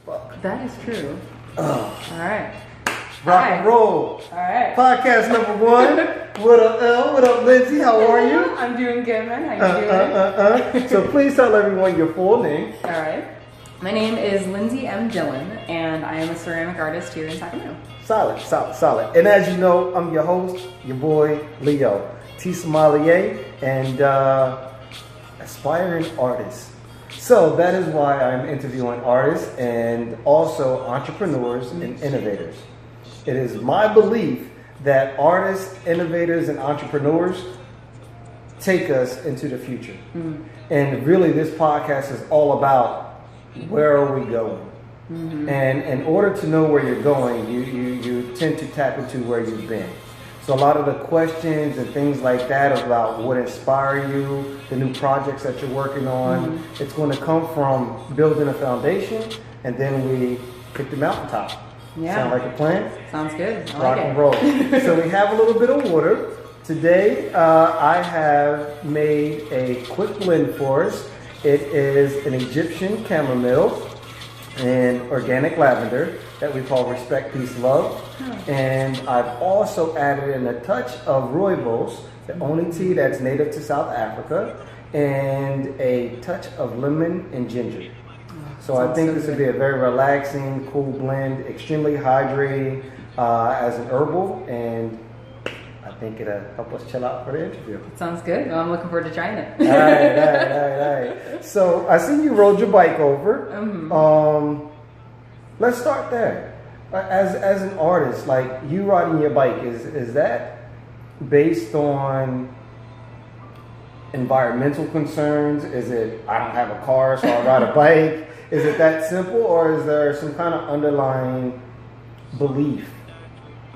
fuck. That is true. All right. Rock and roll. All right. Podcast number 1. What up, L? What up, Lindsey? How are you? I'm doing good, man. How you doing? So please tell everyone your full name. All right. My name is LindseyMDillon, and I am a ceramic artist here in Sacramento. Solid. And as you know, I'm your host, your boy, Leo. Tea sommelier and aspiring artist. So that is why I'm interviewing artists and also entrepreneurs and innovators. It is my belief that artists, innovators, and entrepreneurs take us into the future. And really this podcast is all about where are we going? And in order to know where you're going, you tend to tap into where you've been. So a lot of the questions and things like that about what inspire you, the new projects that you're working on, it's going to come from building a foundation, and then we hit the mountaintop. Yeah. Sound like a plan? Sounds good. I Rock like and it. roll. So we have a little bit of water. Today I have made a quick blend for us. It is an Egyptian chamomile and organic lavender that we call Respect, Peace, Love. And I've also added in a touch of rooibos, the only tea that's native to South Africa, and a touch of lemon and ginger. So I think this would be a very relaxing, cool blend, extremely hydrating as an herbal, and I think it'll help us chill out for the interview. Sounds good. Well, I'm looking forward to trying it. All right. So I see you rode your bike over. Let's start there. As an artist, like you riding your bike, is that based on environmental concerns? Is it, I don't have a car, so I ride a bike? Is it that simple, or is there some kind of underlying belief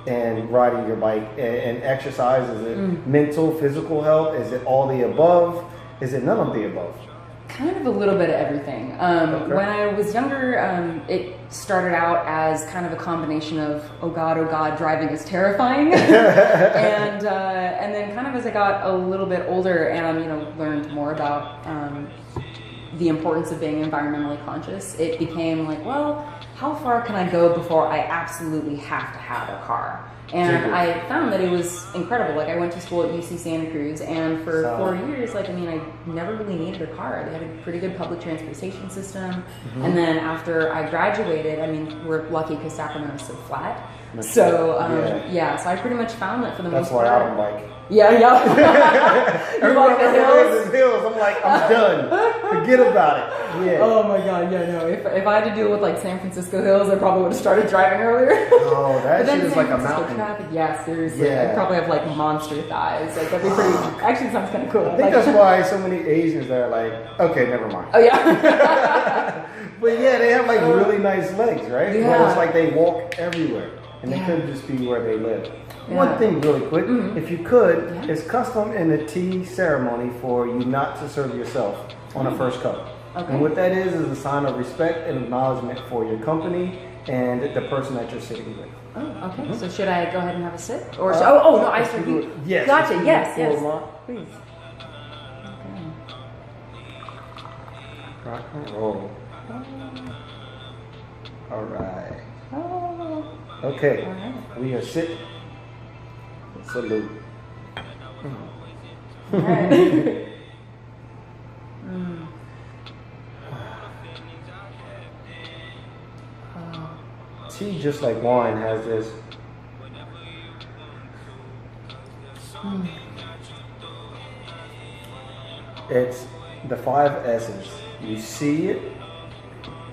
in riding your bike and exercise? Is it mental, physical health? Is it all the above? Is it none of the above? Kind of a little bit of everything. When I was younger, it started out as kind of a combination of, oh God, driving is terrifying. and then kind of as I got a little bit older and, learned more about the importance of being environmentally conscious, it became like, well, how far can I go before I absolutely have to have a car? And I found that it was incredible. Like, I went to school at UC Santa Cruz, and for 4 years, I never really needed a car. They had a pretty good public transportation system. And then after I graduated, we're lucky because Sacramento's so flat. So I pretty much found that for the most part. That's why I don't bike. Yeah. Everyone like the hills. I'm like, I'm done. Forget about it. Yeah. Oh my God, yeah, no. If I had to deal with like San Francisco hills, I probably would have started driving earlier. Oh, that shit is like a mountain. Traffic, yeah, seriously. Yeah. I'd probably have like monster thighs. Like, that'd be pretty. Actually, sounds kind of cool. I think that's why so many Asians are like, okay, never mind. Oh yeah. But yeah, they have like really nice legs, right? Yeah. Where it's like they walk everywhere, and they could just be where they live. Yeah. One thing really quick, if you could, it's custom in the tea ceremony for you not to serve yourself on a first cup. Okay. And what that is a sign of respect and acknowledgement for your company and the person that you're sitting with. Oh, okay. So should I go ahead and have a sip? Or no, I should do it. Yes. Gotcha. Yes. Please. Okay. Rock and roll. All right. Okay. All right. We are sit. Salute. All right. Tea, just like wine, has this it's the 5 S's. You see it,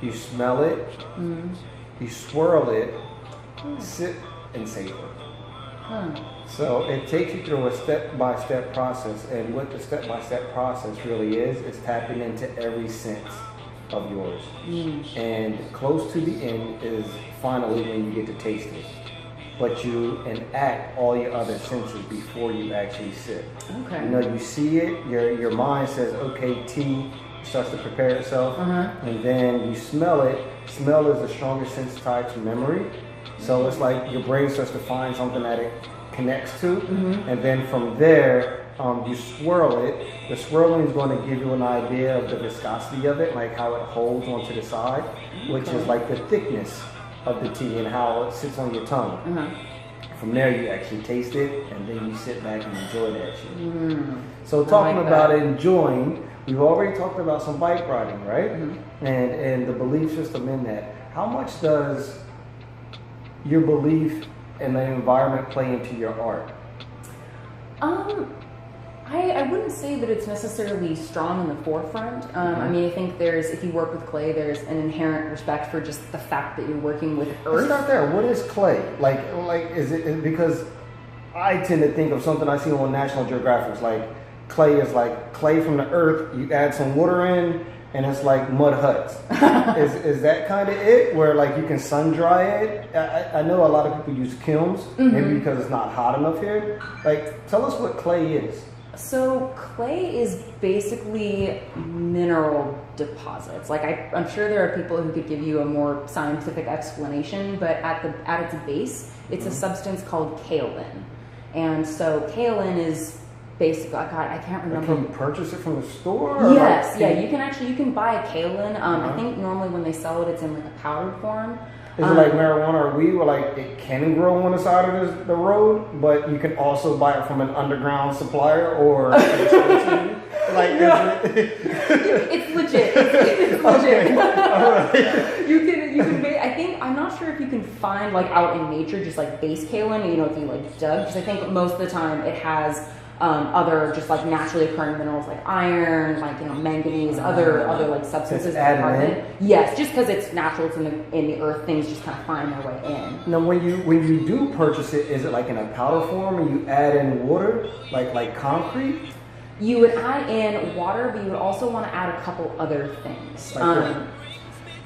you smell it, you swirl it, sip, and savor. So it takes you through a step-by-step process, and what the step-by-step process really is tapping into every sense of yours. And close to the end is finally when you get to taste it. But you enact all your other senses before you actually sip. Okay. You see it, your mind says, okay, tea, starts to prepare itself, and then you smell it. Smell is the strongest sense tied to memory. So it's like your brain starts to find something that it connects to, and then from there You swirl it. The swirling is going to give you an idea of the viscosity of it, like how it holds onto the side, which is like the thickness of the tea and how it sits on your tongue. From there, you actually taste it, and then you sit back and enjoy that shit. So talking about enjoying, we've already talked about some bike riding, right? And the belief system in that. How much does your belief and the environment play into your art? I wouldn't say that it's necessarily strong in the forefront. I mean, I think if you work with clay, there's an inherent respect for just the fact that you're working with earth. Let's start there. What is clay? Like, is it because I tend to think of something I see on National Geographic, like clay is like clay from the earth. You add some water in, and it's like mud huts. Is that kind of it? Where like you can sun dry it? I know a lot of people use kilns, maybe because it's not hot enough here. Like, tell us what clay is. So clay is basically mineral deposits. Like I'm sure there are people who could give you a more scientific explanation, but at its base, it's a substance called kaolin. And so kaolin is basically, I can't remember. Can you purchase it from the store? Yes, you can buy a kaolin. I think normally when they sell it, it's in like a powdered form. Is it like marijuana or weed, where like it can grow on the side of the road, but you can also buy it from an underground supplier or like it's legit. It's legit. Right. You can. I think I'm not sure if you can find like out in nature just like base kaolin. You know, if you like dug, because I think most of the time it has other just like naturally occurring minerals like iron, like manganese, other like substances that are part of it. Yes, just because it's natural, it's in the earth, things just kind of find their way in. Now, when you do purchase it, is it like in a powder form, or you add in water, like concrete? You would add in water, but you would also want to add a couple other things.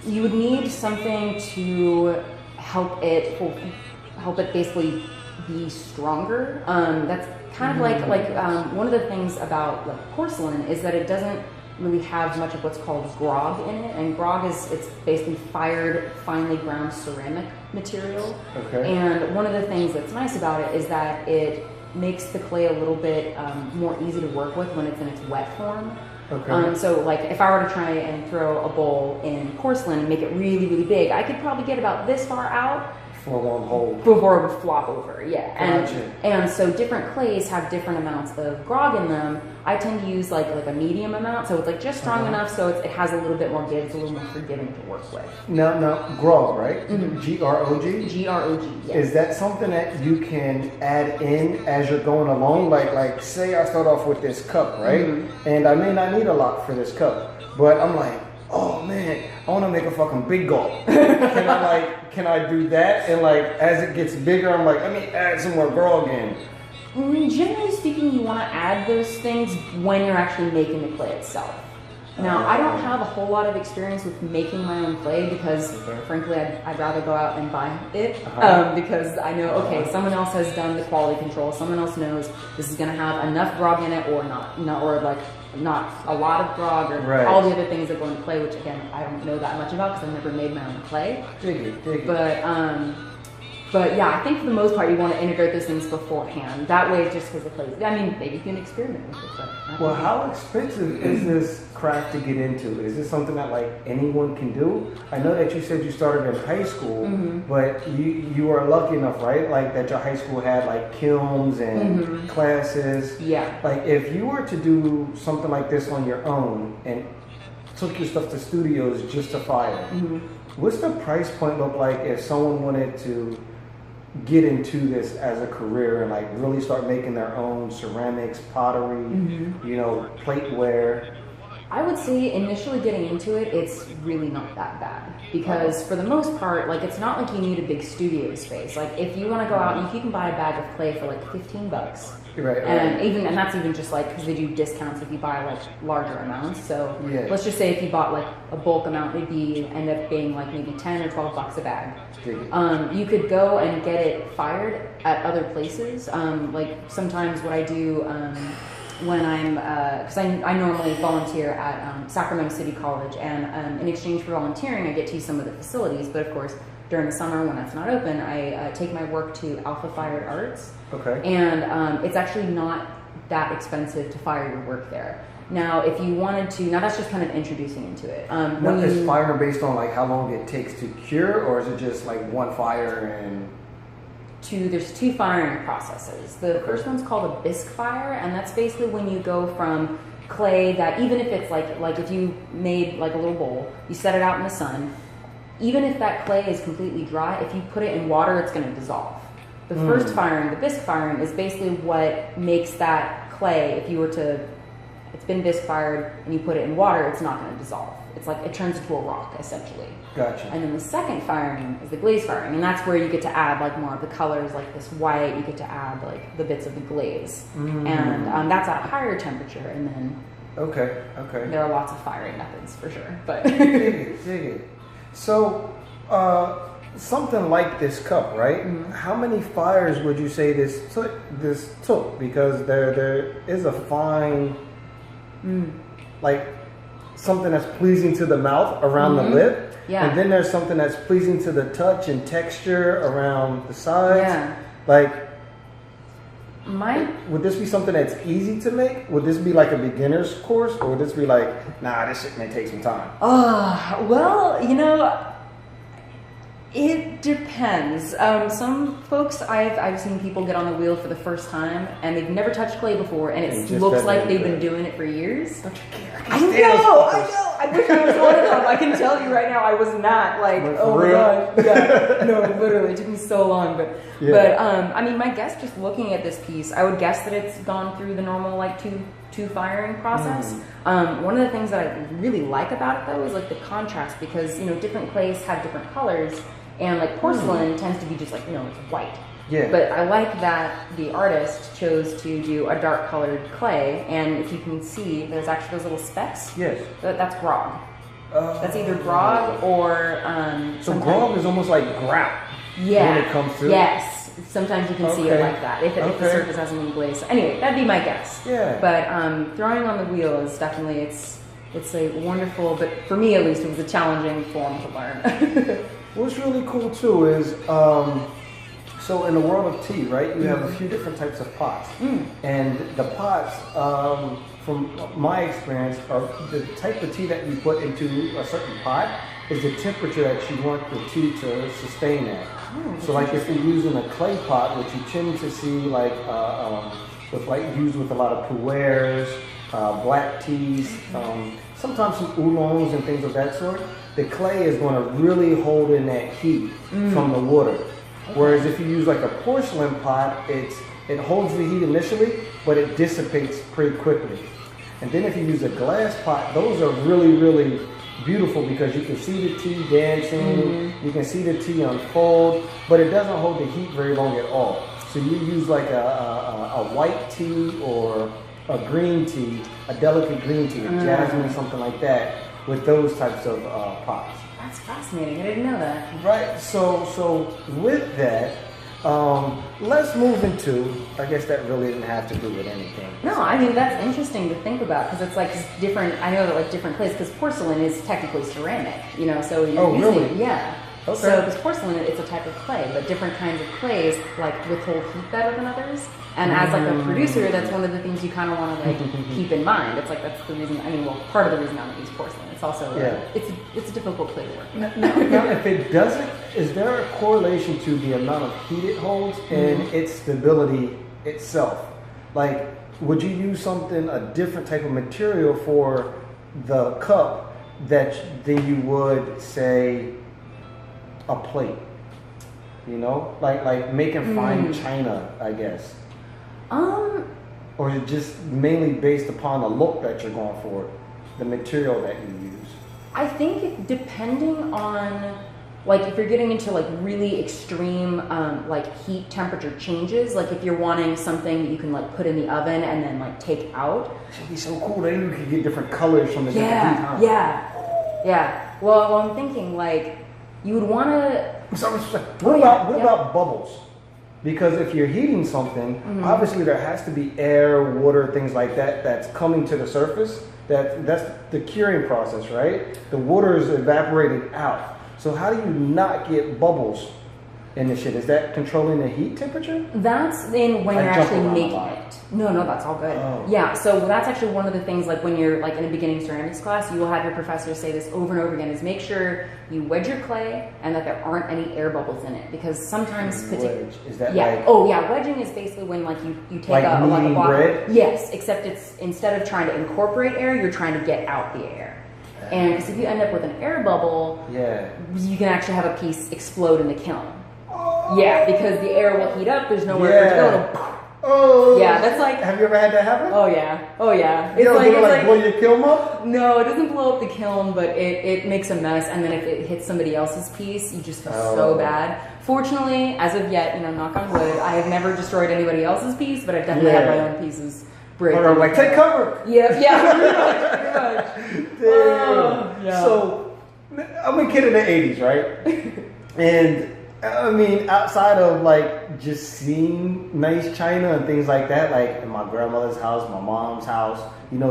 You would need something to help it basically be stronger. That's kind of like one of the things about like porcelain is that it doesn't really have much of what's called grog in it, and grog it's basically fired, finely ground ceramic material. And one of the things that's nice about it is that it makes the clay a little bit more easy to work with when it's in its wet form. So like if I were to try and throw a bowl in porcelain and make it really, really big, I could probably get about this far out before it would flop over. And so different clays have different amounts of grog in them. I tend to use like a medium amount, so it's like just strong enough so it has a little bit more give, it's a little more forgiving to work with. Now grog, right? G-R-O-G? G-R-O-G, yes. Is that something that you can add in as you're going along? Like say I start off with this cup, right? And I may not need a lot for this cup, but I'm like, oh man, I want to make a fucking big gulp. Can I do that? And like, as it gets bigger, I'm like, let me add some more grog in. Generally speaking, you want to add those things when you're actually making the clay itself. Now, I don't have a whole lot of experience with making my own clay because, frankly, I'd rather go out and buy it because I know, okay, someone else has done the quality control. Someone else knows this is going to have enough grog in it or not or like not a lot of grog or all the other things that go into clay, which again, I don't know that much about because I've never made my own clay. But yeah, I think for the most part, you want to integrate those things beforehand. That way, just because the clay, I mean, maybe you can experiment with it. Well, how expensive is this craft to get into? Is this something that like anyone can do? I know that you said you started in high school, but you are lucky enough, right? Like that your high school had like kilns and classes. Yeah. Like if you were to do something like this on your own and took your stuff to studios just to fire, what's the price point look like if someone wanted to get into this as a career and like really start making their own ceramics, pottery, plateware? I would say initially getting into it, it's really not that bad because for the most part, like it's not like you need a big studio space. Like if you want to go out, you can buy a bag of clay for like $15. And that's even just like because they do discounts if you buy like larger amounts. So let's just say if you bought like a bulk amount, it'd end up being like maybe $10 or $12 a bag. You could go and get it fired at other places. Like sometimes what I do when I'm, because I normally volunteer at Sacramento City College, and in exchange for volunteering, I get to use some of the facilities. But of course, during the summer when that's not open, I take my work to Alpha Fired Arts. And it's actually not that expensive to fire your work there. Now, if you wanted to, now that's just kind of introducing into it. Now, is fire based on like how long it takes to cure, or is it just like one fire and? There's two firing processes. The first one's called a bisque fire, and that's basically when you go from clay that, even if it's like if you made like a little bowl, you set it out in the sun, even if that clay is completely dry, if you put it in water, it's going to dissolve. The first firing, the bisque firing, is basically what makes that clay, if you were to, it's been bisque fired and you put it in water, it's not going to dissolve. It's like it turns into a rock, essentially. Gotcha. And then the second firing is the glaze firing, and that's where you get to add like more of the colors, like this white. You get to add like the bits of the glaze, and that's at a higher temperature. And then okay, there are lots of firing methods for sure. But dig it. So something like this cup, right? How many fires would you say this took? Because there is a fine, like something that's pleasing to the mouth around the lip, and then there's something that's pleasing to the touch and texture around the sides. Like, would this be something that's easy to make? Would this be like a beginner's course, or would this be like, nah, this shit may take some time? Well, you know, it depends. Some folks, I've seen people get on the wheel for the first time, and they've never touched clay before, and it looks like they've been doing it for years. Don't you care? I know. I wish I was one of them. I can tell you right now, I was not like, oh my god, yeah, no, literally, it took me so long. But I mean, my guess, just looking at this piece, I would guess that it's gone through the normal like two firing process. One of the things that I really like about it though is like the contrast, because you know different clays have different colors, and like porcelain tends to be just like, you know, it's white. Yeah. But I like that the artist chose to do a dark colored clay, and if you can see, there's actually those little specks. Yes. That's grog. That's either grog or so grog is almost like grout. Yeah. When it comes to yes. Sometimes you can see it like that if the surface hasn't been glazed. So anyway, that'd be my guess. Yeah. But throwing on the wheel is definitely it's a wonderful, but for me at least, it was a challenging form to learn. What's really cool too is, so in the world of tea, right, you have a few different types of pots. And the pots, from my experience, are the type of tea that you put into a certain pot is the temperature that you want the tea to sustain at. So like if you're using a clay pot, which you tend to see like, used with a lot of pu'ers, black teas, sometimes some oolongs and things of that sort, the clay is going to really hold in that heat from the water. Whereas if you use like a porcelain pot, it holds the heat initially, but it dissipates pretty quickly. And then if you use a glass pot, those are really, really beautiful because you can see the tea dancing, you can see the tea unfold, but it doesn't hold the heat very long at all. So you use like a white tea or a green tea, a delicate green tea, a jasmine, something like that, with those types of pots. That's fascinating. I didn't know that. Right. So with that, let's move into, I guess that really didn't have to do with anything. No, I mean, that's interesting to think about because it's like different, I know that like different clays, because porcelain is technically ceramic, you know, so you're using, really? Yeah. Okay. So because porcelain, it's a type of clay, but different kinds of clays like withhold heat better than others. And as like a producer, that's one of the things you kind of want to like keep in mind. It's like that's the reason. I mean, well, part of the reason I don't use porcelain. It's also it's a difficult clay to work with. Now, if it doesn't, is there a correlation to the amount of heat it holds and its stability itself? Like, would you use a different type of material for the cup than you would say a plate? You know, like making fine china, I guess. Or is it just mainly based upon the look that you're going for, the material that you use? I think depending on, like, if you're getting into like really extreme like heat temperature changes, like if you're wanting something that you can like put in the oven and then like take out. It should be so cool. Then you could get different colors from the different heat, huh? Yeah. Well, I'm thinking like you would want to. What about bubbles? Because if you're heating something, obviously there has to be air, water, things like that that's coming to the surface. That's the curing process, right? The water is evaporated out. So how do you not get bubbles in the shit? Is that controlling the heat temperature? That's when you're actually making it. No, that's all good. Oh. Yeah, so that's actually one of the things, like when you're like in a beginning ceramics class, you will have your professor say this over and over again, is make sure you wedge your clay and that there aren't any air bubbles in it, because sometimes wedge, is that yeah. like, Oh yeah, wedging is basically when like you take like a block. bread? Yes, except it's instead of trying to incorporate air, you're trying to get out the air. And because if you end up with an air bubble, you can actually have a piece explode in the kiln. Yeah, because the air will heat up. There's nowhere for it to go. Oh, yeah, that's like. Have you ever had that happen? Oh yeah. It's like blow your kiln up? No, it doesn't blow up the kiln, but it makes a mess. And then if it hits somebody else's piece, you just feel so bad. Fortunately, as of yet, knock on wood, I have never destroyed anybody else's piece, but I've definitely had my own pieces break. Or like, take cover. Yeah, pretty much. Damn. So, I'm a kid in the 80s, right? And I mean, outside of like just seeing nice china and things like that, like in my grandmother's house, my mom's house,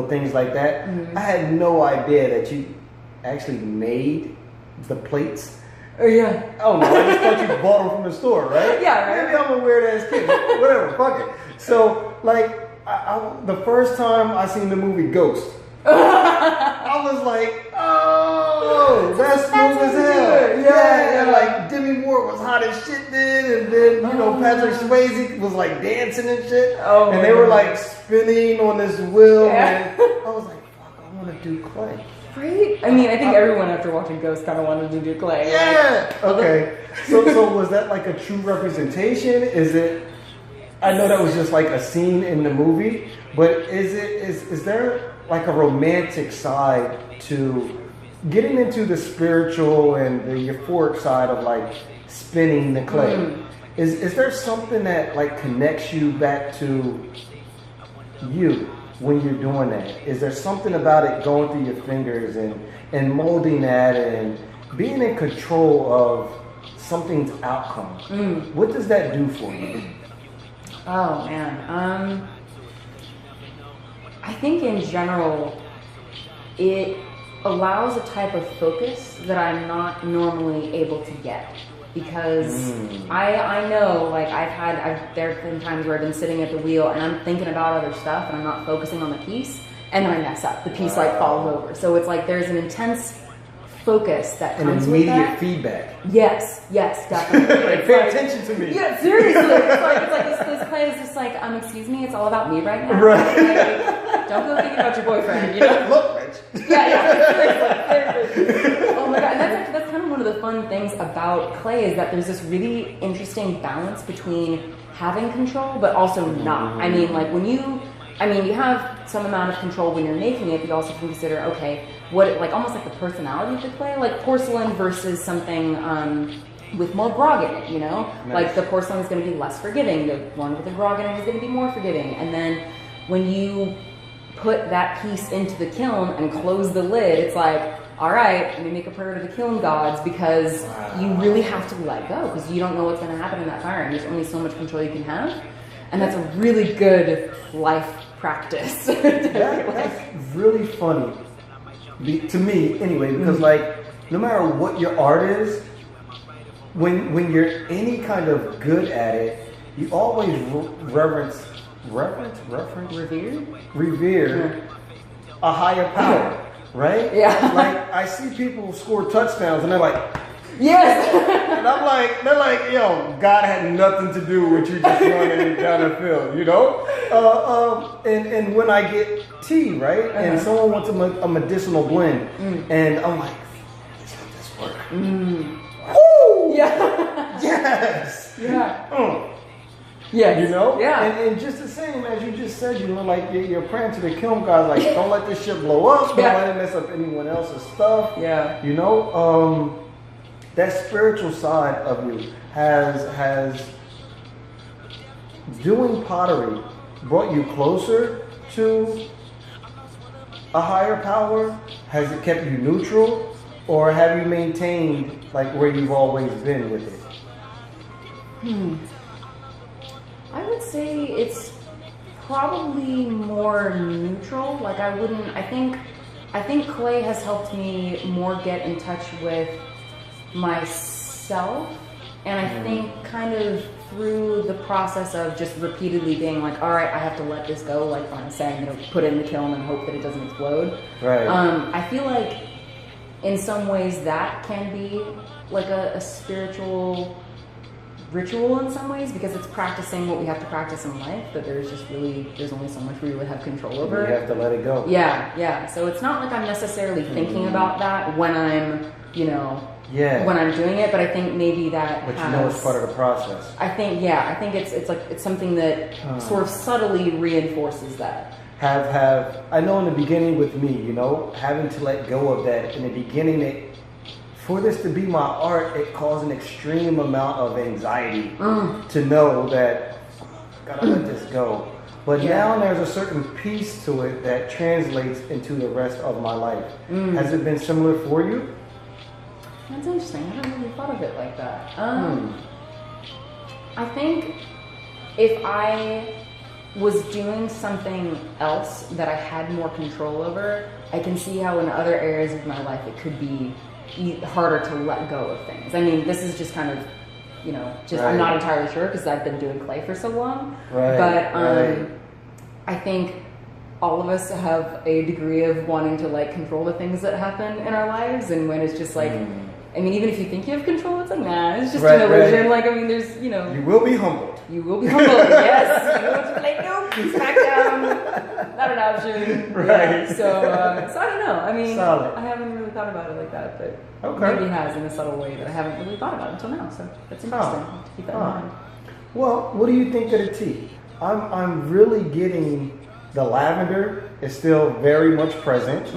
things like that, I had no idea that you actually made the plates. Yeah. Oh no, I just thought you bought them from the store, right? Yeah, right. Maybe I'm a weird ass kid. Whatever, fuck it. So, like, the first time I seen the movie Ghost, I was like, oh, that's smooth as hell. Yeah, like Demi Moore was hot as shit then, and then Patrick Swayze was like dancing and shit, and they were like spinning on this wheel, and I was like, fuck, I want to do clay. Right? I mean, I think everyone after watching Ghost kind of wanted to do clay. Yeah. Like, okay. So was that like a true representation? Is it? I know that was just like a scene in the movie, but is there like a romantic side to getting into the spiritual and the euphoric side of like spinning the clay? Is there something that like connects you back to you when you're doing that? Is there something about it going through your fingers and molding that and being in control of something's outcome? What does that do for you? Oh man, I think in general it allows a type of focus that I'm not normally able to get, because I know, like there have been times where I've been sitting at the wheel and I'm thinking about other stuff and I'm not focusing on the piece, and then I mess up. The piece like falls over. So it's like there's an intense focus that comes with that. Immediate feedback. Yes, definitely. Pay attention to me. Yeah, seriously. It's like this play is just like, excuse me, it's all about me right now. Right. Like, don't go thinking about your boyfriend, Look, bitch. Yeah, seriously. Oh my god, and that's kind of one of the fun things about clay, is that there's this really interesting balance between having control but also not. I mean, like you have some amount of control when you're making it, but you also can consider, okay, almost like the personality of the clay, like porcelain versus something with more grog in it, Nice. Like the porcelain is going to be less forgiving, the one with the grog in it is going to be more forgiving. And then when you put that piece into the kiln and close the lid, it's like, all right, let me make a prayer to the kiln gods, because you really have to let go, because you don't know what's going to happen in that fire, and there's only so much control you can have. And that's a really good life practice. That's really funny to me anyway, because like no matter what your art is, when you're any kind of good at it, you always revere a higher power, right? Yeah. Like I see people score touchdowns and they're like, yes. and they're like, yo, God had nothing to do with you just running down the field, and when I get tea, right, and someone wants a medicinal blend, and I'm like, let's let this work. Woo! Yeah. Yes. Yeah. Yeah. Yeah. And just the same as you just said, like you're praying to the kiln guys, like don't let this shit blow up, don't let it mess up anyone else's stuff. Yeah. That spiritual side of you has doing pottery brought you closer to a higher power? Has it kept you neutral, or have you maintained like where you've always been with it? I would say it's probably more neutral. Like I think clay has helped me more get in touch with myself And I think kind of through the process of just repeatedly being like, all right, I have to let this go, like when I'm saying, put it in the kiln and hope that it doesn't explode. Right. I feel like in some ways that can be like a spiritual ritual in some ways, because it's practicing what we have to practice in life, but there's only so much we really have control over. You have to let it go. Yeah. So it's not like I'm necessarily thinking about that when I'm, when I'm doing it, but I think maybe that it's part of the process. I think it's something that sort of subtly reinforces that. I know in the beginning with me, having to let go of that in the beginning, for this to be my art, it caused an extreme amount of anxiety to know that I gotta let this go. But now there's a certain piece to it that translates into the rest of my life. Has it been similar for you? That's interesting. I haven't really thought of it like that. I think if I was doing something else that I had more control over, I can see how in other areas of my life it could be harder to let go of things. I mean, this is just kind of, I'm not entirely sure because I've been doing clay for so long. Right. But I think all of us have a degree of wanting to like control the things that happen in our lives, and when it's just like, I mean, even if you think you have control, it's like, nah, it's just an illusion. Like, I mean, there's, You will be humbled. You will be humbled, yes. You know, like, nope, smack down, not an option. Right. Yeah, so I don't know. I mean, solid. I haven't really thought about it like that, but maybe it has in a subtle way that I haven't really thought about until now. So that's interesting to keep that in mind. Well, what do you think of the tea? I'm really getting the lavender is still very much present.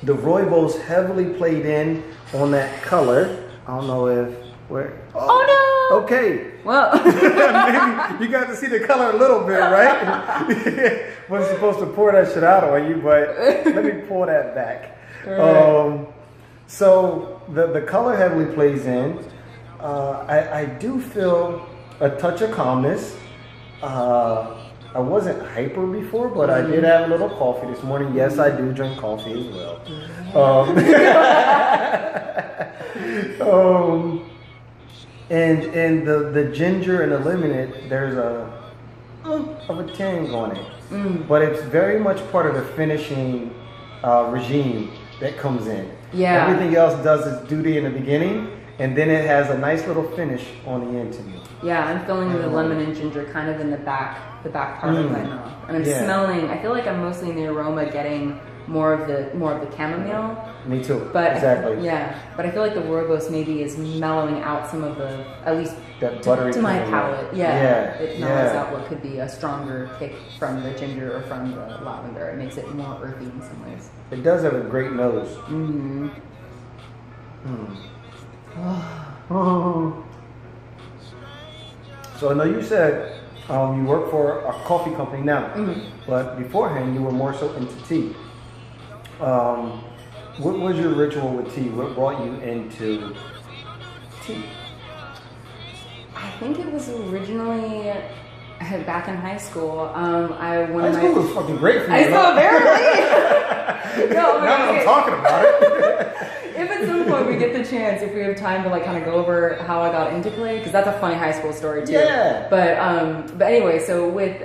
The rooibos heavily played in on that color. I don't know where. Oh no! Okay. Well, maybe you got to see the color a little bit, right? Wasn't supposed to pour that shit out on you, but let me pour that back. Right. So the color heavily plays in. I do feel a touch of calmness. I wasn't hyper before, but I did have a little coffee this morning. Yes, I do drink coffee as well. And the ginger and the lemon, there's a tang on it. But it's very much part of the finishing regime that comes in. Yeah. Everything else does its duty in the beginning, and then it has a nice little finish on the end to me. Yeah, I'm feeling the lemon and ginger kind of in the back part of my mouth, and I'm smelling. I feel like I'm mostly in the aroma getting more of the chamomile. Me too. But exactly. But I feel like the rooibos maybe is mellowing out some of the, at least that buttery to my palate. It mellows out what could be a stronger kick from the ginger or from the lavender. It makes it more earthy in some ways. It does have a great nose. So I know you said you work for a coffee company now, but beforehand you were more so into tea. What was your ritual with tea? What brought you into tea? I think it was originally back in high school. High school was fucking great for you. High school, apparently. Now that I'm talking about it. If at some point we get the chance, if we have time to like kind of go over how I got into clay, because that's a funny high school story too. Yeah. But anyway, so with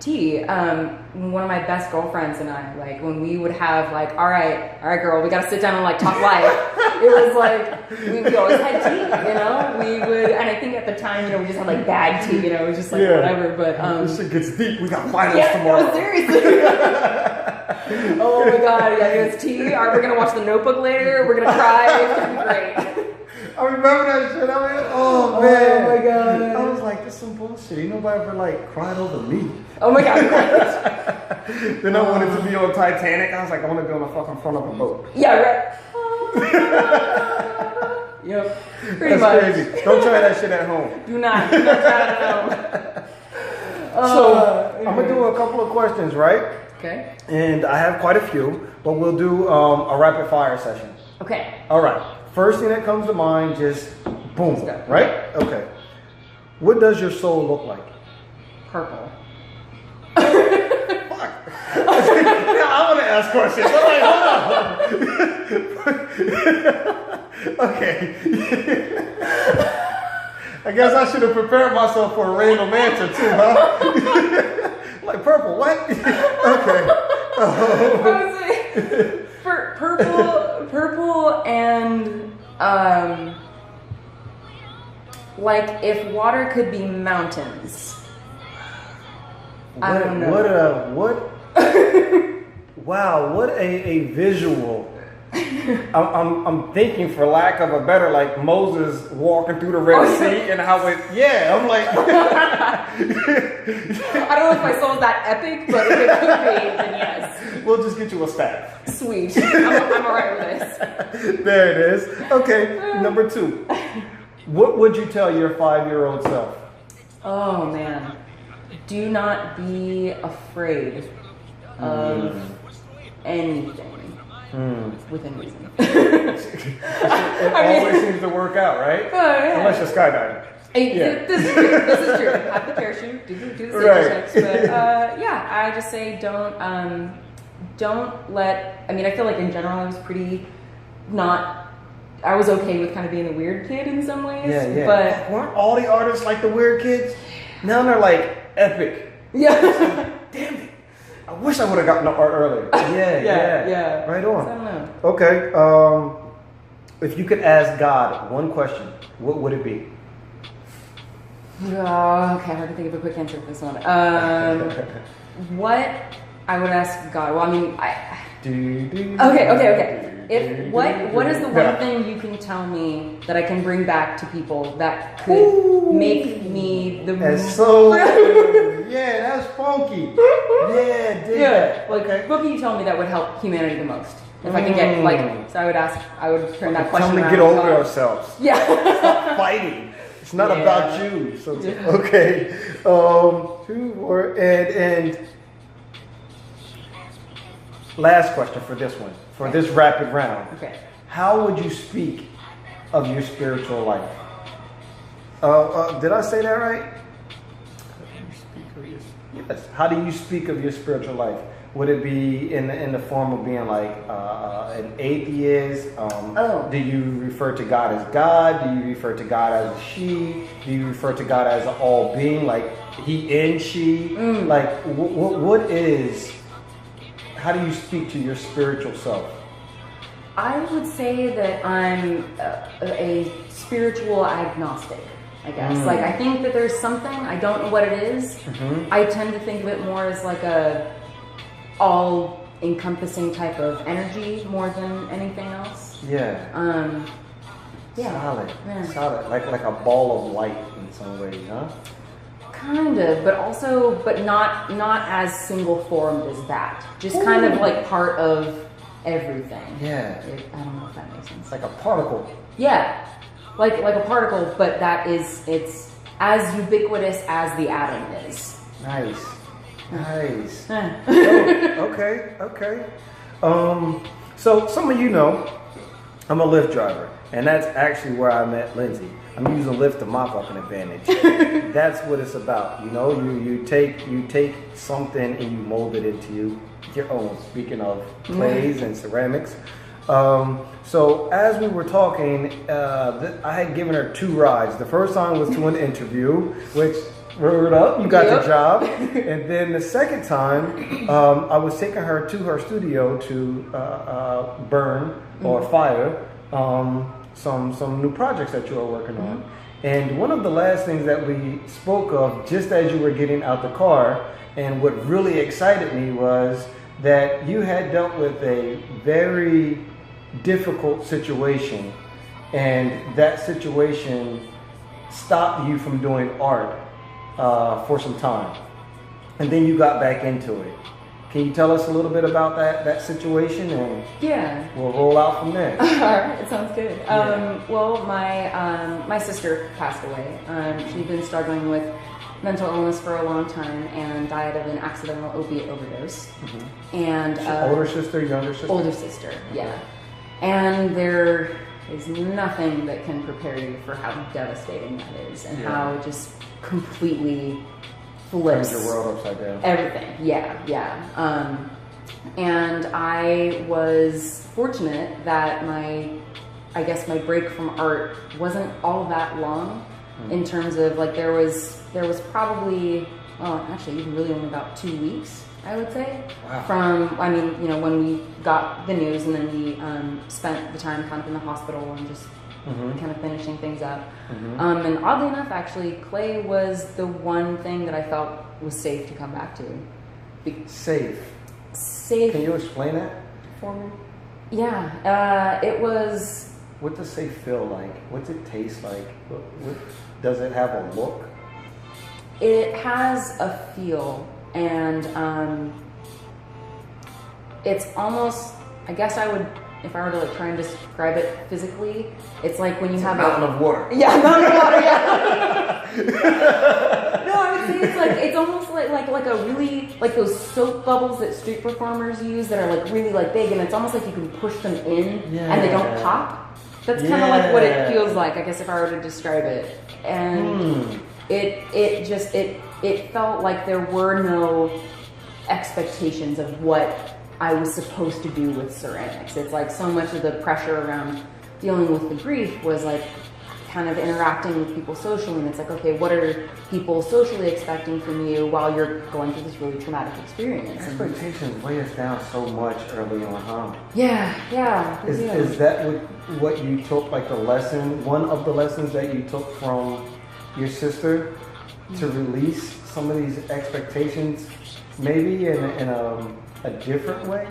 tea, one of my best girlfriends and I, like when we would have like, all right, girl, we got to sit down and like talk life. It was like we always had tea, We would, and I think at the time, we just had like bag tea, it was just like whatever. But this shit gets deep. We got finals tomorrow. No, seriously. Oh my god, it's tea. We're gonna watch The Notebook later. We're gonna cry. It's gonna be great. I remember that shit. I mean, oh man, oh my god. I was like, this is some bullshit. Ain't nobody ever like cried over me. Oh my god, right. Then I wanted to be on Titanic. I was like, I want to be on the fucking front of a boat. Yeah, right. Yep. Pretty much. Crazy. Don't try that shit at home. Do not try it at home. So I'm gonna do a couple of questions, right? Okay. And I have quite a few, but we'll do a rapid fire session. Okay. All right. First thing that comes to mind, just boom, right? Okay. What does your soul look like? Purple. Fuck. I want to ask questions. I'm like, hold on. Okay. I guess I should have prepared myself for a random answer too, huh? Like purple, what? Okay. I would say purple and like if water could be mountains. I don't know. Wow, what a visual. I'm thinking, for lack of a better, like Moses walking through the Red Sea and how it, I'm like. I don't know if my soul's that epic, but if it could be, then yes. We'll just get you a staff. Sweet. I'm all right with this. There it is. Okay, number 2. What would you tell your 5-year-old self? Oh, man. Do not be afraid of anything. Within reason. It always seems to work out, right? Yeah. Unless you're skydiving. This is true. Have the parachute, do the safety checks, but I just say don't let. I mean, I feel like in general I was pretty not. I was okay with kind of being a weird kid in some ways. Yeah. But weren't all the artists like the weird kids? Now they're like epic. Yeah. Damn it. I wish I would have gotten the art earlier. Yeah. Right on. I don't know. Okay. If you could ask God one question, what would it be? Oh, okay, hard to think of a quick answer for this one. What I would ask God? Well, I mean, Okay. What is the one thing you can tell me that I can bring back to people that could make me the most? That's funky. Yeah. Like, what can you tell me that would help humanity the most? If I can get so I would turn that question around. Tell me to get over ourselves. Yeah. Stop fighting. It's not about you. So okay. 2 more and last question for this one. For this rapid round. Okay. How would you speak of your spiritual life? Did I say that right? Yes. How do you speak of your spiritual life? Would it be in the form of being like an atheist? Do you refer to God as God? Do you refer to God as a she? Do you refer to God as an all being, like he and she? Like what is? How do you speak to your spiritual self? I would say that I'm a spiritual agnostic, I guess. Like, I think that there's something, I don't know what it is. I tend to think of it more as like a all-encompassing type of energy more than anything else. Yeah. Solid. Yeah. Solid. Like a ball of light in some ways, huh? Kind of, but not as single formed as that. Just kind of like part of everything. Yeah. I don't know if that makes sense. Like a particle. Yeah. Like a particle, but it's as ubiquitous as the atom is. Nice. Okay. So some of you know, I'm a Lyft driver, and that's actually where I met Lindsey. I'm using Lyft to my fucking advantage. That's what it's about. You know, you take something and you mold it into your own. Speaking of clays and ceramics. So as we were talking, I had given her 2 rides. The first time was to an interview, which word up, you got the job. And then the second time, I was taking her to her studio to burn or fire some new projects that you are working on. And one of the last things that we spoke of just as you were getting out the car, and what really excited me was that you had dealt with a very difficult situation, and that situation stopped you from doing art for some time, and then you got back into it. Can you tell us a little bit about that situation, and we'll roll out from there. All right, it sounds good. Well, my sister passed away. She'd been struggling with mental illness for a long time and died of an accidental opiate overdose. And older sister, younger sister? Older sister, yeah. And there is nothing that can prepare you for how devastating that is, and how just completely flips turns your world upside down. Everything, and I was fortunate that my break from art wasn't all that long. in terms of like there was probably, well, actually even really only about 2 weeks, I would say. Wow. From, I mean, you know, when we got the news and then we spent the time kind of in the hospital and just kind of finishing things up. And oddly enough, actually, clay was the one thing that I felt was safe to come back to. Safe. Safe. Can you explain that for me? Yeah, it was. What does safe feel like? What's it taste like? What, does it have a look? It has a feel, and it's almost, I guess I would, if I were to like try and describe it physically, it's like when you have a mountain of water. Yeah, mountain of water. Yeah. No, I would say it's almost like a really, like those soap bubbles that street performers use that are like really like big, and it's almost like you can push them in and they don't pop. That's kind of like what it feels like, I guess, if I were to describe it. And it felt like there were no expectations of what I was supposed to do with ceramics. It's like so much of the pressure around dealing with the grief was like kind of interacting with people socially, and it's like, okay, what are people socially expecting from you while you're going through this really traumatic experience? Expectations weigh us down so much early on, huh? Yeah. Is that what you took, like the lesson, one of the lessons that you took from your sister to release some of these expectations, maybe in a different way?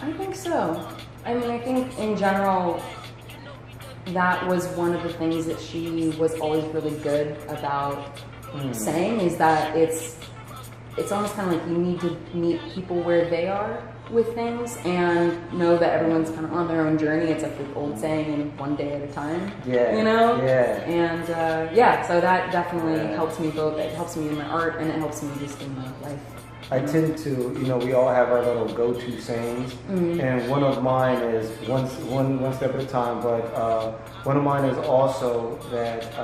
I think so. I mean, I think in general, that was one of the things that she was always really good about saying, is that it's almost kind of like you need to meet people where they are with things and know that everyone's kind of on their own journey. It's like the old saying, in one day at a time. Yeah. You know? Yeah. And so that definitely helps me both. It helps me in my art and it helps me just in my life. I tend to, you know, we all have our little go-to sayings, and one of mine is one step at a time. But one of mine is also that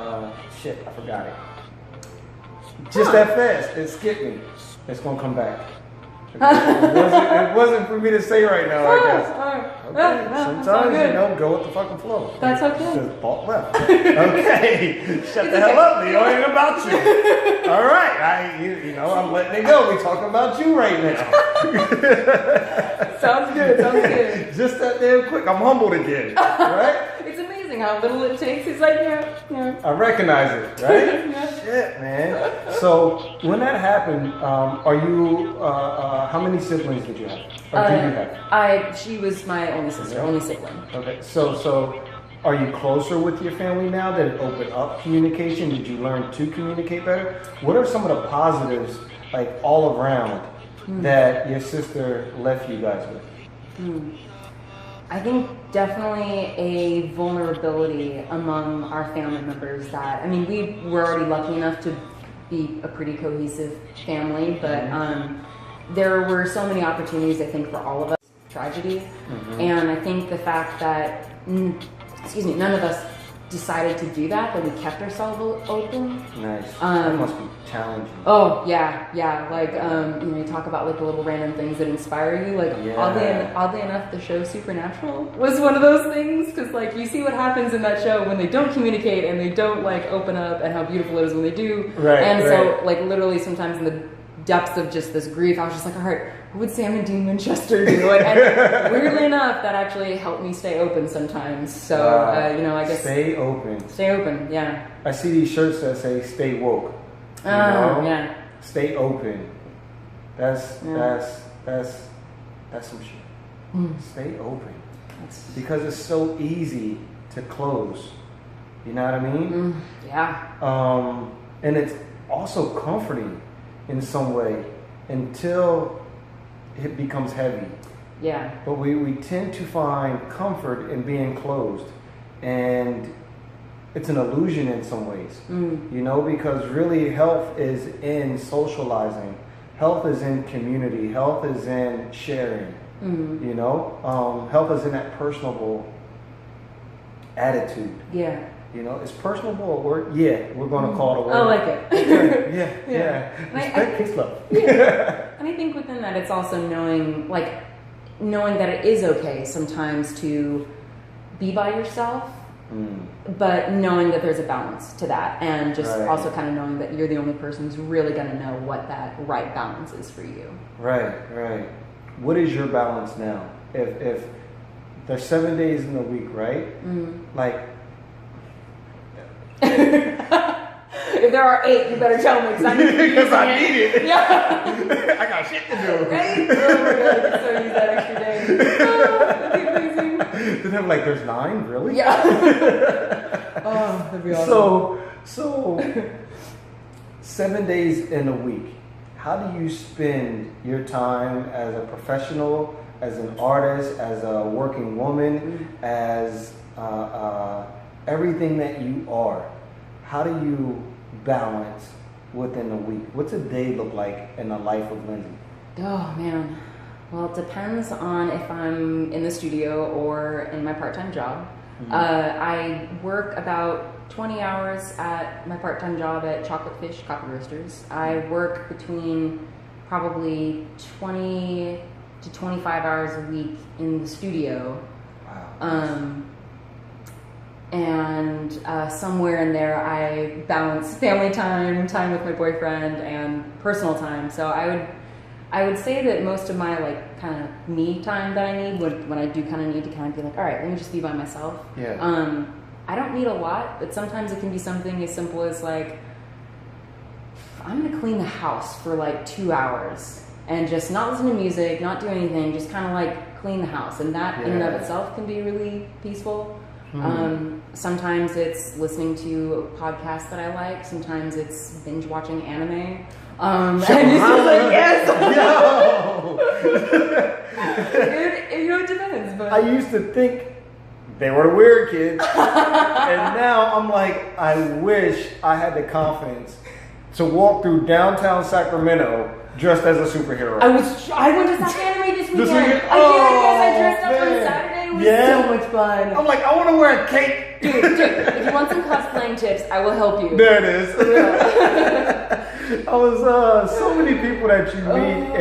shit, I forgot it. Just that fast, it skipped me. It's gonna come back. It wasn't for me to say right now, I guess. Okay, sometimes, you know, go with the fucking flow. That's okay. Just ball left. Okay, shut the hell up, Leo. It ain't about you. All right, you know, I'm letting it go. We talking about you right now. Sounds good. Just that damn quick. I'm humbled again, right? It's amazing how little it takes. It's like, yeah. I recognize it, right? Yeah. Shit, man. So when that happened, are you? How many siblings did you have? Or do you have? She was my only sister, only sibling. Okay, so are you closer with your family now that it opened up communication? Did you learn to communicate better? What are some of the positives, like all around, that your sister left you guys with? I think definitely a vulnerability among our family members that, I mean, we were already lucky enough to be a pretty cohesive family, but there were so many opportunities, I think, for all of us, tragedy. And I think the fact that, none of us decided to do that we kept ourselves open. Nice. That must be challenging. Oh, yeah. Like, you know, you talk about like the little random things that inspire you. Like, oddly enough, the show Supernatural was one of those things, because like you see what happens in that show when they don't communicate and they don't like open up, and how beautiful it is when they do. So like literally sometimes in the depths of just this grief, I was just like, all right, what would Sam and Dean Winchester do? And weirdly enough, that actually helped me stay open sometimes. So, you know, I guess... Stay open, yeah. I see these shirts that say, stay woke. You know? Yeah. Stay open. That's some shit. Stay open. Because it's so easy to close. You know what I mean? Yeah. And it's also comforting in some way until it becomes heavy. Yeah. But we tend to find comfort in being closed, and it's an illusion in some ways, you know, because really health is in socializing, health is in community, health is in sharing, you know, health is in that personable attitude. Yeah. You know, is personable a word? Yeah, we're going to call it a word. I like it. Yeah. Respect, peace, love. And I think within that, it's also knowing that it is okay sometimes to be by yourself But knowing that there's a balance to that, and just Right. also kind of knowing that you're the only person who's really going to know what that right balance is for you. Right, right. What is your balance now? If there's 7 days in the week, right? Like, if there are 8, you better tell me, because I need it. because I need it. Yeah. I got shit to do. Right? Oh my god, I can so use that extra day. Oh, that'd be amazing. Then I'm like, there's 9, really? Yeah. Oh, that'd be awesome. So 7 days in a week. How do you spend your time as a professional, as an artist, as a working woman, as everything that you are? How do you balance within a week? What's a day look like in the life of Lindsey? Oh man. Well, it depends on if I'm in the studio or in my part-time job. I work about 20 hours at my part-time job at Chocolate Fish Coffee Roasters. I work between probably 20 to 25 hours a week in the studio. Wow. And somewhere in there I balance family time, time with my boyfriend, and personal time. So I would say that most of my like kind of me time that I need when I do kind of need to kind of be like, all right, let me just be by myself. Yeah. I don't need a lot, but sometimes it can be something as simple as like, I'm gonna clean the house for like 2 hours and just not listen to music, not do anything, just kind of like clean the house, and that in and of itself can be really peaceful. Sometimes it's listening to a podcast that I like. Sometimes it's binge watching anime. And it's just like, yes! It depends. But I used to think they were the weird kids. And now I'm like, I wish I had the confidence to walk through downtown Sacramento dressed as a superhero. I went to Sac Anime this weekend. I dressed up on Saturday. It was so much fun. I'm like, I want to wear a cape. Dude, if you want some cosplaying tips, I will help you. There it is. I was so many people that you meet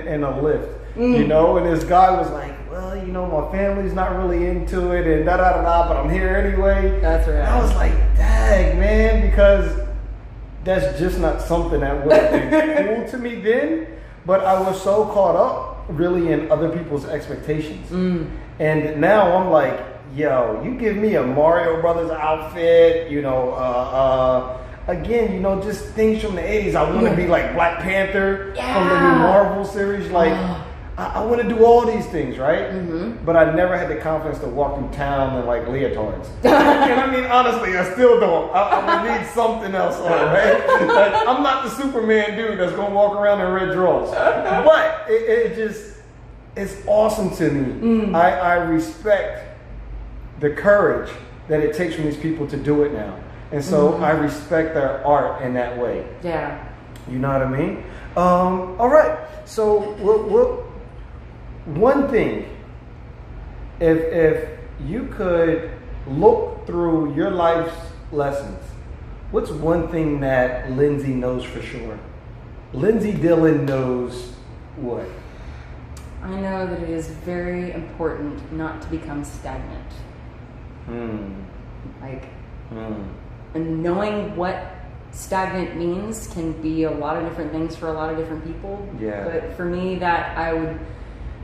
in a lift, you know, and this guy was like, well, you know, my family's not really into it, and da da da da, but I'm here anyway. That's right. And I was like, dang, man, because that's just not something that would have been cool to me then. But I was so caught up really in other people's expectations. And now I'm like, yo, you give me a Mario Brothers outfit, you know, again, you know, just things from the 80s. I want to be like Black Panther from the new Marvel series. Like, I want to do all these things, right? But I never had the confidence to walk through town in like leotards. And I mean, honestly, I still don't. I would need something else on, right? Like, I'm not the Superman dude that's going to walk around in red drawers. But it's awesome to me. I respect the courage that it takes from these people to do it now. And so I respect their art in that way. Yeah. You know what I mean? All right. So one thing, if you could look through your life's lessons, what's one thing that Lindsey knows for sure? LindseyMDillon knows what? I know that it is very important not to become stagnant. And knowing what stagnant means can be a lot of different things for a lot of different people. Yeah. But for me, that I would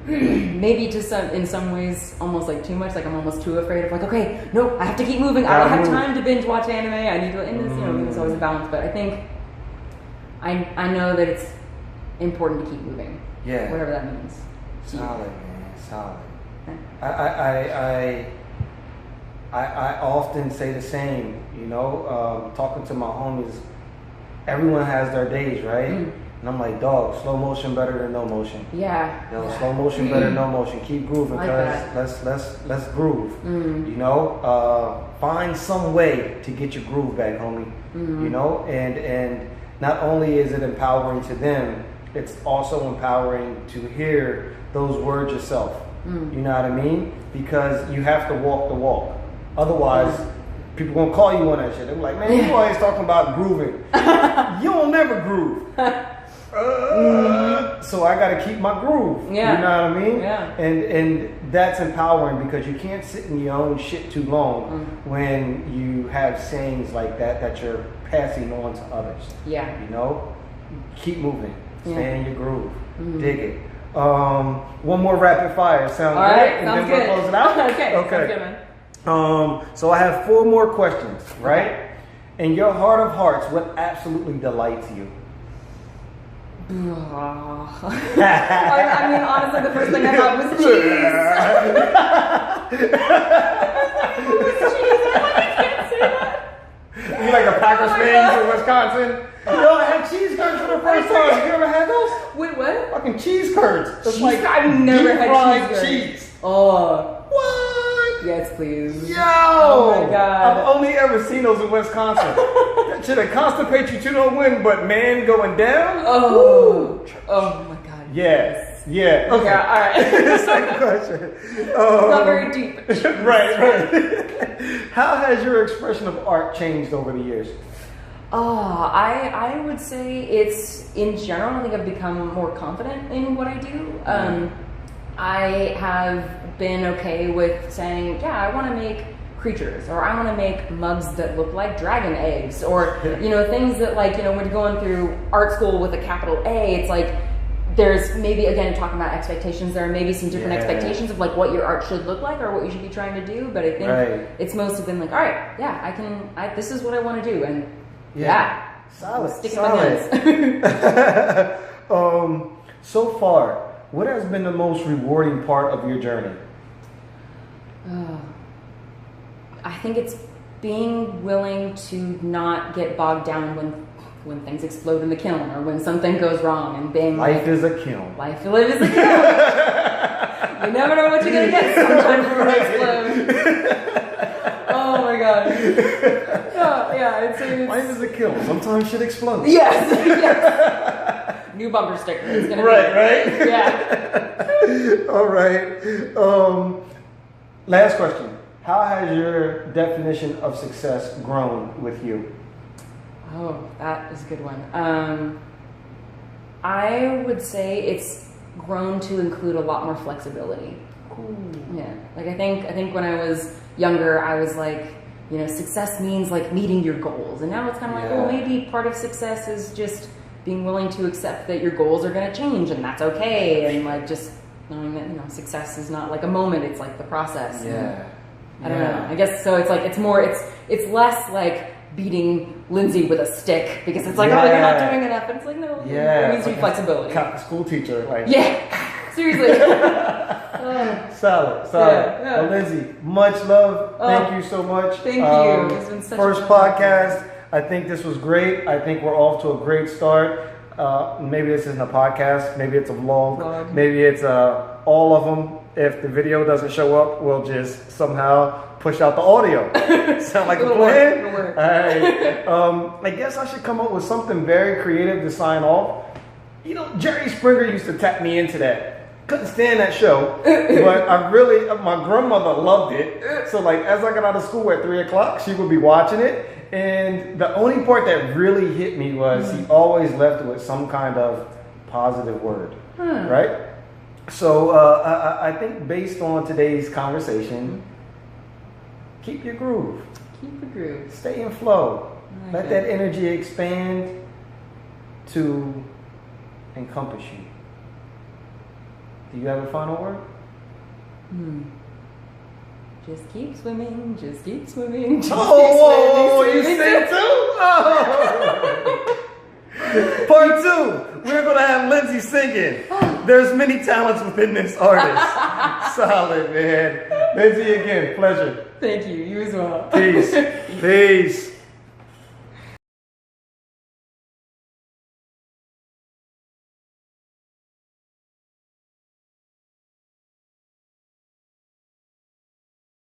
maybe in some ways almost like too much. Like I'm almost too afraid of like, okay, no, I have to keep moving. I don't have time to binge watch anime. I need to. And this, you know, there's always a balance. But I think I know that it's important to keep moving. Yeah. Whatever that means. Solid, man. Solid. Okay. I often say the same, you know, talking to my homies, everyone has their days, right? And I'm like, dog, slow motion better than no motion. Yeah. Yo, slow motion better than no motion. Keep grooving, cause let's groove. You know, find some way to get your groove back, homie. You know, and not only is it empowering to them, it's also empowering to hear those words yourself. You know what I mean? Because you have to walk the walk. Otherwise, people gonna call you on that shit. They're like, man, you always talking about grooving. You don't never groove. So I got to keep my groove. Yeah. You know what I mean? Yeah. And that's empowering because you can't sit in your own shit too long when you have sayings like that you're passing on to others. Yeah. You know? Keep moving. Yeah. Stay in your groove. Dig it. One more rapid fire. Sound All good? right. And Sounds then good. we'll close it out? Okay. Okay. Sounds good, man. So I have 4 more questions, right? In your heart of hearts, what absolutely delights you? I mean, honestly, the first thing I thought was cheese. I can't say that. You like a Packers fan from Wisconsin? Yo, I had cheese curds for the first time. You ever had those? Wait, what? Fucking cheese curds. It's like I've never had deep-fried cheese. Oh. What? Yes, please. Yo! Oh my God. I've only ever seen those in Wisconsin. That shit'll constipate you to no win, but man going down? Oh. Ooh. Oh my God. Yeah. Yeah. Okay. Yeah, all right. Second question. Not very deep. Right. How has your expression of art changed over the years? I would say it's, in general, I think I've become more confident in what I do. I have been okay with saying, yeah, I want to make creatures, or I want to make mugs that look like dragon eggs, or, you know, things that, like, you know, when you're going through art school with a capital A, it's like, there's maybe, again, talking about expectations, there are maybe some different expectations of like what your art should look like or what you should be trying to do, but I think it's mostly been like, all right, yeah, this is what I want to do, and solid. Stick in my hands. So far, what has been the most rewarding part of your journey? I think it's being willing to not get bogged down when things explode in the kiln or when something goes wrong, and being life is a kiln. Life is a kiln. You never know what you're gonna get. Sometimes it will explode. Oh my God. It's life is a kiln. Sometimes shit explodes. Yes. New bumper sticker. It's gonna right. Yeah. All right. Last question. How has your definition of success grown with you? Oh, that is a good one. I would say it's grown to include a lot more flexibility. Cool. Yeah. Like I think when I was younger, I was like, you know, success means like meeting your goals. And now it's kind of like, well, maybe part of success is just being willing to accept that your goals are going to change, and that's okay. And like just knowing that, you know, success is not like a moment, it's like the process. Yeah. I don't know. I guess so. It's like it's less like beating Lindsey with a stick, because it's like, oh, you're not doing enough. And it's like, no, it needs to be flexibility. School teacher, like, seriously. Solid. Yeah. Well, Lindsey, much love. Thank you so much. Thank you. It's been such first a fun podcast. I think this was great. I think we're off to a great start. Maybe this isn't a podcast. Maybe it's a vlog. Maybe it's all of them. If the video doesn't show up, we'll just somehow push out the audio. Sound like a plan? It'll work. All right. I guess I should come up with something very creative to sign off. You know, Jerry Springer used to tap me into that. Couldn't stand that show, but my grandmother loved it. So like, as I got out of school at 3 o'clock, she would be watching it. And the only part that really hit me was he always left with some kind of positive word, right? So I think based on today's conversation, keep your groove. Keep the groove. Stay in flow. Let that energy expand to encompass you. Do you have a final word? Just keep swimming, just keep swimming. Just you sing too? Oh. Part 2, we're going to have Lindsey singing. There's many talents within this artist. Solid, man. Lindsey, again, pleasure. Thank you. You as well. Peace. Peace.